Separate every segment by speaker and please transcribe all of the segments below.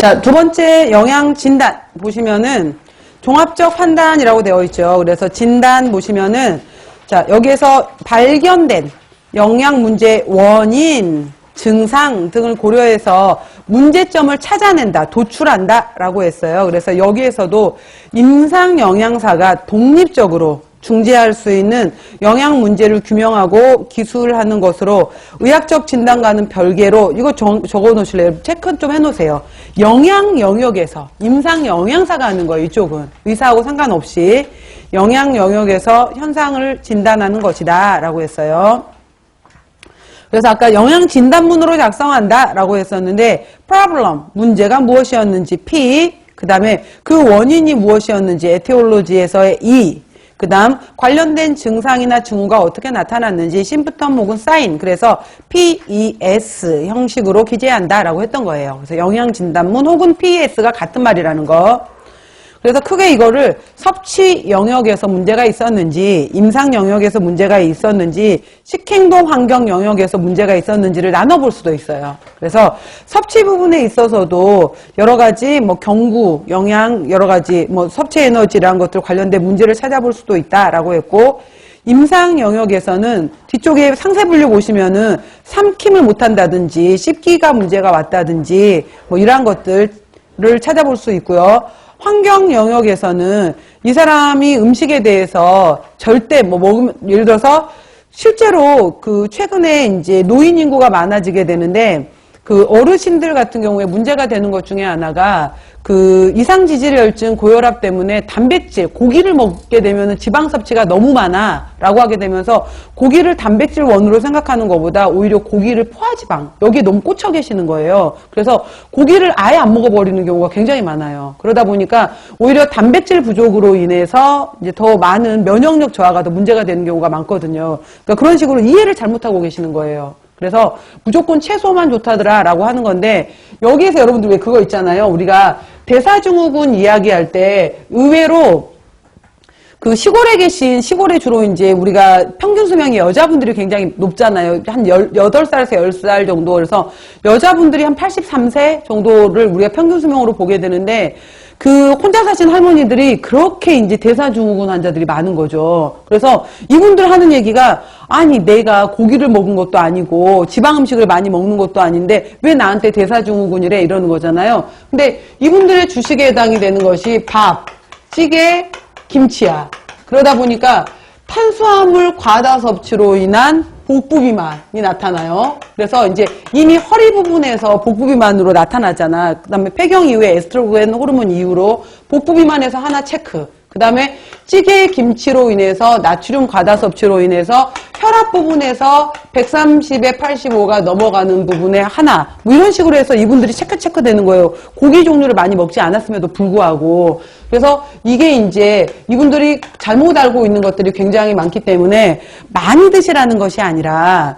Speaker 1: 자, 두 번째 영양 진단 보시면은 종합적 판단이라고 되어 있죠. 그래서 진단 보시면은 자, 여기에서 발견된 영양 문제 원인, 증상 등을 고려해서 문제점을 찾아낸다, 도출한다 라고 했어요. 그래서 여기에서도 임상 영양사가 독립적으로 중재할 수 있는 영양 문제를 규명하고 기술하는 것으로 의학적 진단과는 별개로 이거 적어 놓으실래요? 체크 좀 해놓으세요. 영양 영역에서 임상 영양사가 하는 거예요. 이쪽은 의사하고 상관없이 영양 영역에서 현상을 진단하는 것이다 라고 했어요. 그래서 아까 영양 진단문으로 작성한다 라고 했었는데 problem, 문제가 무엇이었는지 P, 그 다음에 그 원인이 무엇이었는지 에티올로지에서의 E, 그 다음 관련된 증상이나 징후가 어떻게 나타났는지 심부텀 혹은 사인, 그래서 PES 형식으로 기재한다 라고 했던 거예요. 그래서 영양진단문 혹은 PES가 같은 말이라는 거. 그래서 크게 이거를 섭취 영역에서 문제가 있었는지, 임상 영역에서 문제가 있었는지, 식행동 환경 영역에서 문제가 있었는지를 나눠볼 수도 있어요. 그래서 섭취 부분에 있어서도 여러 가지 뭐 경구, 영양, 여러 가지 뭐 섭취 에너지라는 것들 관련된 문제를 찾아볼 수도 있다라고 했고, 임상 영역에서는 뒤쪽에 상세 분류 보시면은 삼킴을 못한다든지, 씹기가 문제가 왔다든지, 뭐 이러한 것들을 찾아볼 수 있고요. 환경 영역에서는 이 사람이 음식에 대해서 절대 뭐 먹으면, 예를 들어서 실제로 그 최근에 이제 노인 인구가 많아지게 되는데 그 어르신들 같은 경우에 문제가 되는 것 중에 하나가 그 이상지질혈증 고혈압 때문에 단백질, 고기를 먹게 되면 지방 섭취가 너무 많아 라고 하게 되면서 고기를 단백질 원으로 생각하는 것보다 오히려 고기를 포화지방, 여기에 너무 꽂혀 계시는 거예요. 그래서 고기를 아예 안 먹어버리는 경우가 굉장히 많아요. 그러다 보니까 오히려 단백질 부족으로 인해서 이제 더 많은 면역력 저하가 더 문제가 되는 경우가 많거든요. 그러니까 그런 식으로 이해를 잘못하고 계시는 거예요. 그래서 무조건 채소만 좋다더라 라고 하는 건데, 여기에서 여러분들 왜 그거 있잖아요. 우리가 대사증후군 이야기할 때 의외로 그 시골에 계신, 시골에 주로 이제 우리가 평균 수명이 여자분들이 굉장히 높잖아요. 한 8살에서 10살 정도. 그래서 여자분들이 한 83세 정도를 우리가 평균 수명으로 보게 되는데, 그 혼자 사신 할머니들이 그렇게 이제 대사증후군 환자들이 많은 거죠. 그래서 이분들 하는 얘기가, 아니 내가 고기를 먹은 것도 아니고 지방 음식을 많이 먹는 것도 아닌데 왜 나한테 대사증후군이래 이러는 거잖아요. 근데 이분들의 주식에 해당이 되는 것이 밥, 찌개, 김치야. 그러다 보니까 탄수화물 과다 섭취로 인한 복부 비만이 나타나요. 그래서 이제 이미 허리 부분에서 복부 비만으로 나타나잖아. 그 다음에 폐경 이후에 에스트로겐 호르몬 이후로 복부 비만에서 하나 체크. 그 다음에 찌개 김치로 인해서 나트륨 과다 섭취로 인해서 혈압 부분에서 130에 85가 넘어가는 부분에 하나, 뭐 이런 식으로 해서 이분들이 체크 되는 거예요. 고기 종류를 많이 먹지 않았음에도 불구하고. 그래서 이게 이제 이분들이 잘못 알고 있는 것들이 굉장히 많기 때문에 많이 드시라는 것이 아니라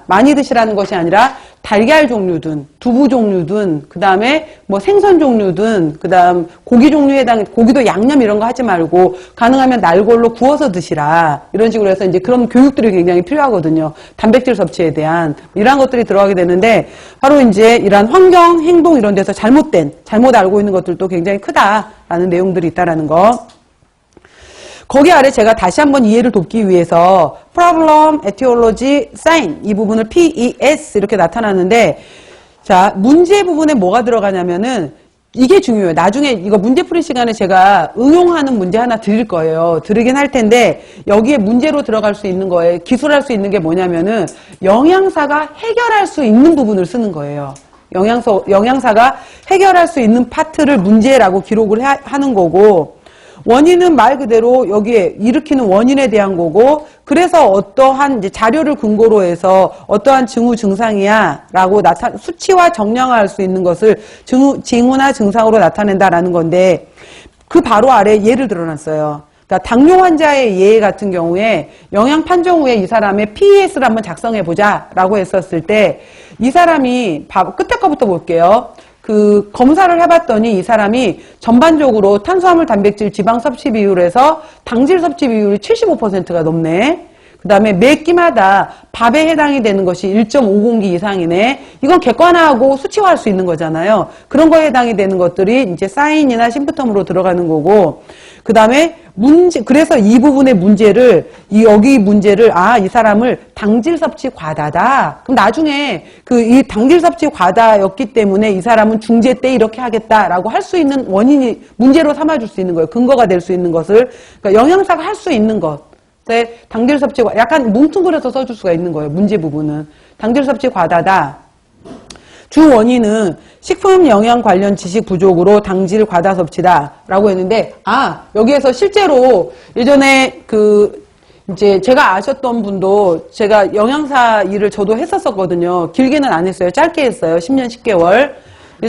Speaker 1: 달걀 종류든 두부 종류든 그 다음에 뭐 생선 종류든 그 다음 고기 종류에 해당, 고기도 양념 이런 거 하지 말고 가능하면 날골로 구워서 드시라, 이런 식으로 해서 이제 그런 교육들이 굉장히 필요하거든요. 단백질 섭취에 대한 이러한 것들이 들어가게 되는데, 바로 이제 이러한 환경, 행동 이런 데서 잘못 알고 있는 것들도 굉장히 크다라는 내용들이 있다라는 거. 거기 아래 제가 다시 한번 이해를 돕기 위해서 problem, etiology, sign 이 부분을 PES 이렇게 나타나는데, 자, 문제 부분에 뭐가 들어가냐면은 이게 중요해요. 나중에 이거 문제풀이 시간에 제가 응용하는 문제 하나 드릴 거예요. 드리긴 할 텐데 여기에 문제로 들어갈 수 있는 거에 기술할 수 있는 게 뭐냐면은 영양사가 해결할 수 있는 부분을 쓰는 거예요. 영양사가 해결할 수 있는 파트를 문제라고 기록을 하는 거고, 원인은 말 그대로 여기에 일으키는 원인에 대한 거고, 그래서 어떠한 이제 자료를 근거로 해서 어떠한 징후 증상이야 라고 수치와 정량화할 수 있는 것을 징후나 증상으로 나타낸다라는 건데, 그 바로 아래 예를 들어놨어요. 그러니까 당뇨 환자의 예 같은 경우에 영양 판정 후에 이 사람의 PES를 한번 작성해 보자 라고 했었을 때, 이 사람이 끝에 거부터 볼게요. 그 검사를 해봤더니 이 사람이 전반적으로 탄수화물, 단백질, 지방 섭취 비율에서 당질 섭취 비율이 75%가 넘네. 그 다음에 매 끼마다 밥에 해당이 되는 것이 1.5공기 이상이네. 이건 객관화하고 수치화할 수 있는 거잖아요. 그런 거에 해당이 되는 것들이 이제 사인이나 심부텀으로 들어가는 거고, 그 다음에 문제, 그래서 이 부분의 문제를, 여기 문제를, 이 사람을 당질 섭취 과다다. 그럼 나중에 이 당질 섭취 과다였기 때문에 이 사람은 중재 때 이렇게 하겠다라고 할 수 있는 원인이 문제로 삼아줄 수 있는 거예요. 근거가 될 수 있는 것을. 그러니까 영양사가 할 수 있는 것. 당질 섭취, 약간 뭉뚱그려서 써줄 수가 있는 거예요. 문제 부분은. 당질 섭취 과다다. 주 원인은 식품 영양 관련 지식 부족으로 당질 과다 섭취다. 라고 했는데, 여기에서 실제로 예전에 이제 제가 아셨던 분도 제가 영양사 일을 저도 했었거든요. 길게는 안 했어요. 짧게 했어요. 10년, 10개월.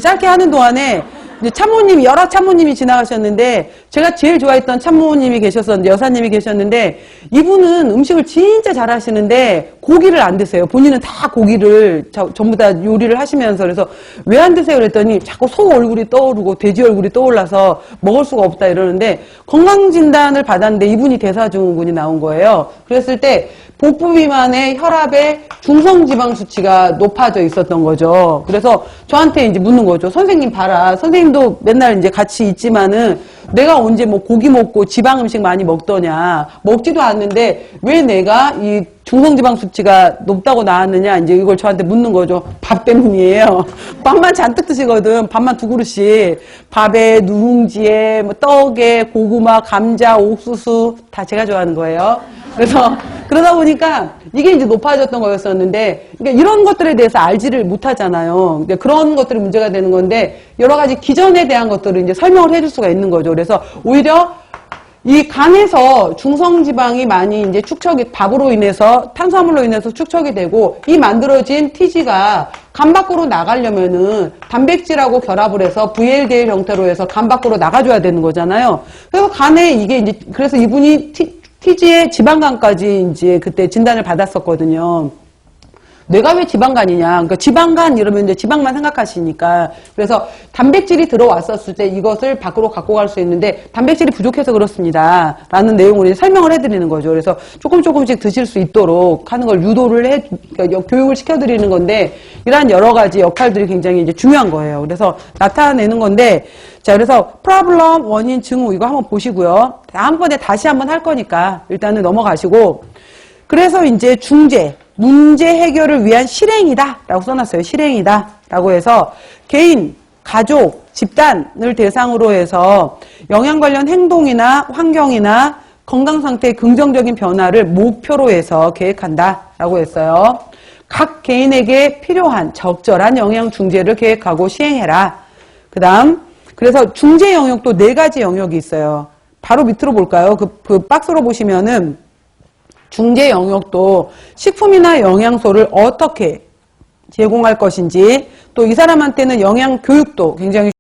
Speaker 1: 짧게 하는 동안에 이제 참모님이, 여러 참모님이 지나가셨는데, 제가 제일 좋아했던 참모님이 계셨었는데, 여사님이 계셨는데, 이분은 음식을 진짜 잘 하시는데, 고기를 안 드세요. 본인은 다 고기를 전부 다 요리를 하시면서, 그래서 왜 안 드세요? 그랬더니, 자꾸 소 얼굴이 떠오르고, 돼지 얼굴이 떠올라서 먹을 수가 없다 이러는데, 건강진단을 받았는데, 이분이 대사증후군이 나온 거예요. 그랬을 때, 복부 비만의 혈압의 중성지방 수치가 높아져 있었던 거죠. 그래서 저한테 이제 묻는 거죠. 선생님 봐라. 선생님도 맨날 이제 같이 있지만은 내가 언제 뭐 고기 먹고 지방 음식 많이 먹더냐. 먹지도 않는데 왜 내가 이 중성지방 수치가 높다고 나왔느냐. 이제 이걸 저한테 묻는 거죠. 밥 때문이에요. 밥만 잔뜩 드시거든. 밥만 2그릇씩. 밥에, 누룽지에, 뭐 떡에, 고구마, 감자, 옥수수 다 제가 좋아하는 거예요. 그래서 그러다 보니까 이게 이제 높아졌던 거였었는데, 그러니까 이런 것들에 대해서 알지를 못하잖아요. 그러니까 그런 것들이 문제가 되는 건데, 여러 가지 기전에 대한 것들을 이제 설명을 해줄 수가 있는 거죠. 그래서 오히려 이 간에서 중성지방이 많이 이제 축적이, 밥으로 인해서, 탄수화물로 인해서 축적이 되고, 이 만들어진 TG가 간 밖으로 나가려면은 단백질하고 결합을 해서 VLDL 형태로 해서 간 밖으로 나가줘야 되는 거잖아요. 그래서 간에 이게 이제, 그래서 이분이 TG의 지방간까지 이제 그때 진단을 받았었거든요. 뇌가 왜 지방간이냐. 그러니까 지방간 이러면 이제 지방만 생각하시니까. 그래서 단백질이 들어왔었을 때 이것을 밖으로 갖고 갈 수 있는데 단백질이 부족해서 그렇습니다. 라는 내용을 이제 설명을 해드리는 거죠. 그래서 조금씩 드실 수 있도록 하는 걸 유도를 그러니까 교육을 시켜드리는 건데 이러한 여러 가지 역할들이 굉장히 이제 중요한 거예요. 그래서 나타내는 건데 자, 그래서 프로블럼, 원인, 증후 이거 한번 보시고요. 다음번에 다시 한번 할 거니까 일단은 넘어가시고 그래서 이제 중재. 문제 해결을 위한 실행이다 라고 써놨어요. 실행이다 라고 해서 개인, 가족, 집단을 대상으로 해서 영양 관련 행동이나 환경이나 건강 상태의 긍정적인 변화를 목표로 해서 계획한다 라고 했어요. 각 개인에게 필요한 적절한 영양 중재를 계획하고 시행해라. 그 다음 그래서 중재 영역도 4가지 영역이 있어요. 바로 밑으로 볼까요? 그 박스로 보시면은 중재 영역도 식품이나 영양소를 어떻게 제공할 것인지 또 이 사람한테는 영양 교육도 굉장히